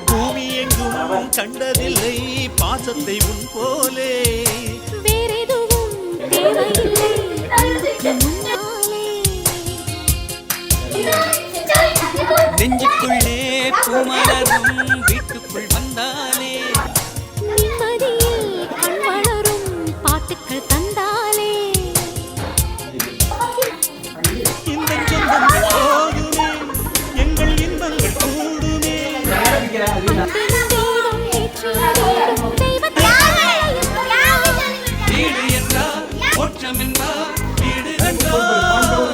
பூமி எங்கும் கண்டதில்லை பாசத்தை உன் போலே வேறெதுவும் தேவையில்லை நெஞ்சுக்குள்ளே பூமலரும் வீட்டுக்குள் வந்தாலே நிம்மதியில் கண் வளரும் பாட்டுக்கள் தந்தாலே இந்த சொந்தம் போதுமே எங்கள் இன்பங்கள் கூடுமே வீடு என்றால் மோட்சம் என்றால் வீடு என்றால்